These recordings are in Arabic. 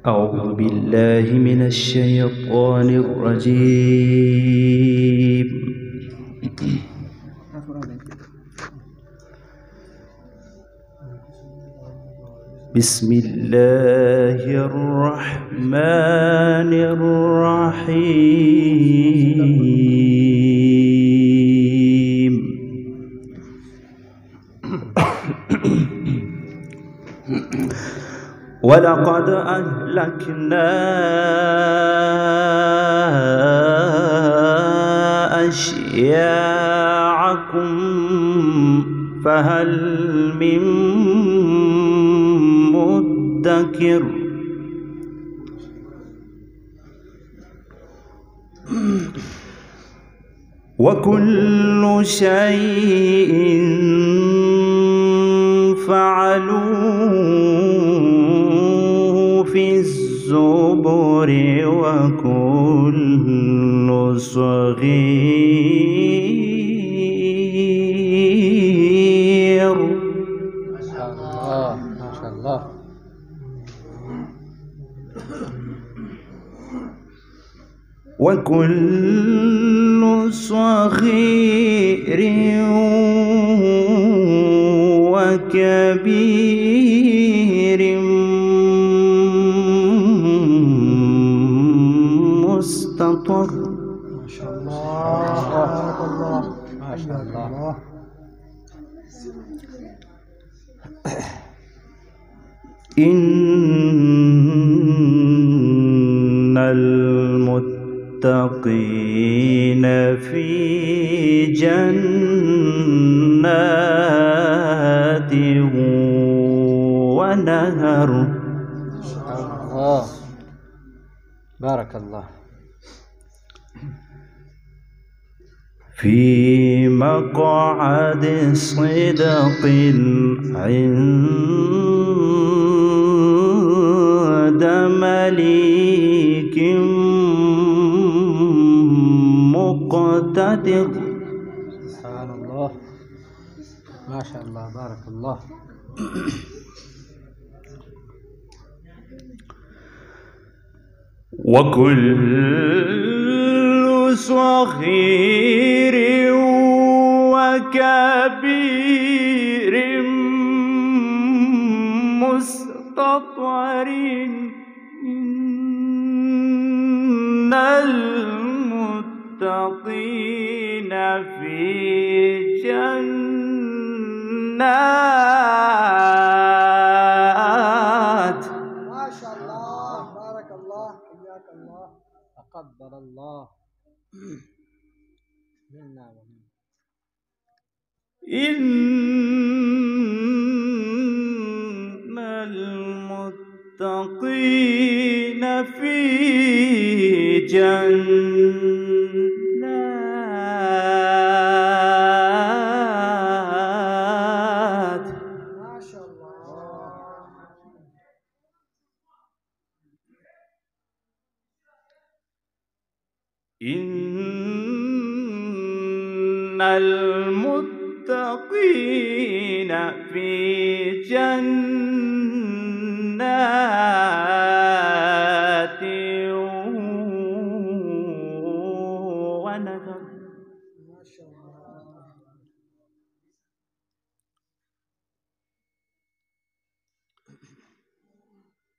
أعوذ بالله من الشيطان الرجيم. بسم الله الرحمن الرحيم. ولقد أهلكنا أشياعكم فهل من مدكر. وكل شيء فعلوه في الزبر وكل صغير. ما شاء الله ما شاء الله. وكل صغير وكبير مستطر. ما شاء الله ما شاء الله. إن المتقين في جنات ونهر. ما شاء الله بارك الله. في مقعد صدق عند مليك مقتدر. سبحان الله ما شاء الله بارك الله. وكل صغير وكبير مستطر. إن المتقين في جنات. ما شاء الله بارك الله حياك الله تقبل الله منا ومنكم. إن المتقين في جنات. ما شاء الله. إن المتقين في جنات ونهر. ما شاء الله.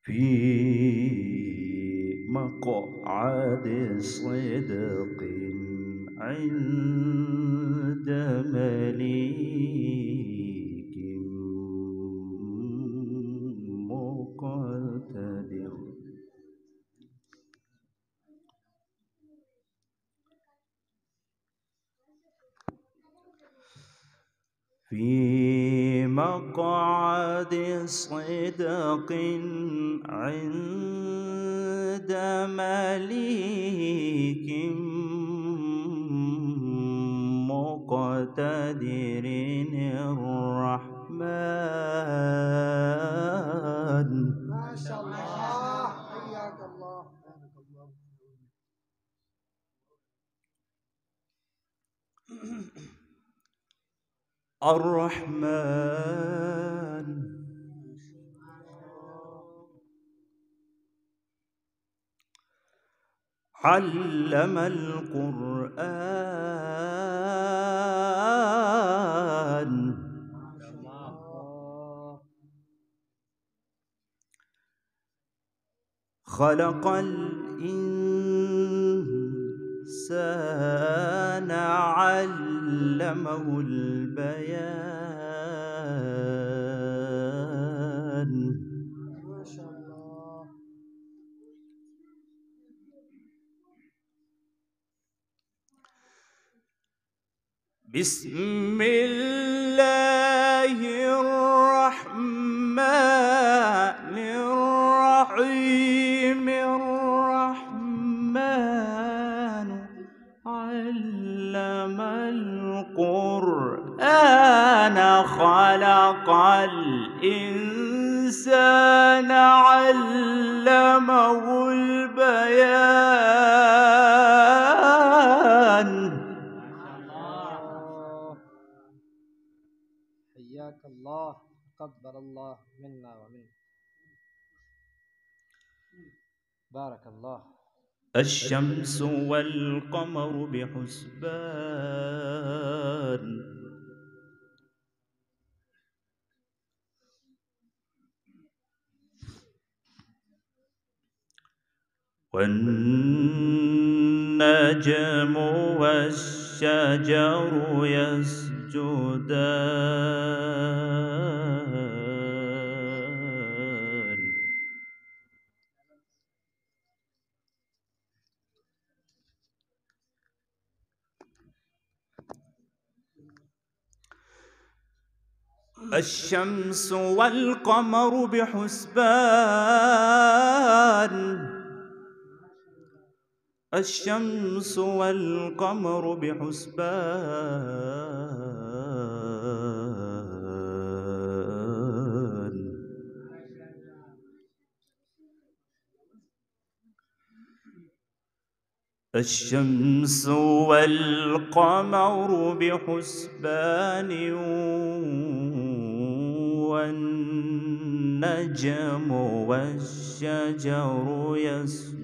في مقعد صدق عند مليك مقتدر. في مقعد صدق عند مليك مقتدر الرحمن. ما شاء الله حياك الله بارك الله. الرحمن علم القرآن خلق الإنسان علمه البيان ما شاء الله. بسم الله الرحمن الرحيم الرحمن علم القرآن خلق الإنسان علمه البيان. حياك الله، تقبل الله منا ومنك. بارك الله. الشمس والقمر بحسبان والنجم والشجر يسجدان الشمس والقمر بحسبان الشمس والقمر بحسبان الشمس والقمر بحسبان والنجم والشجر يسجدان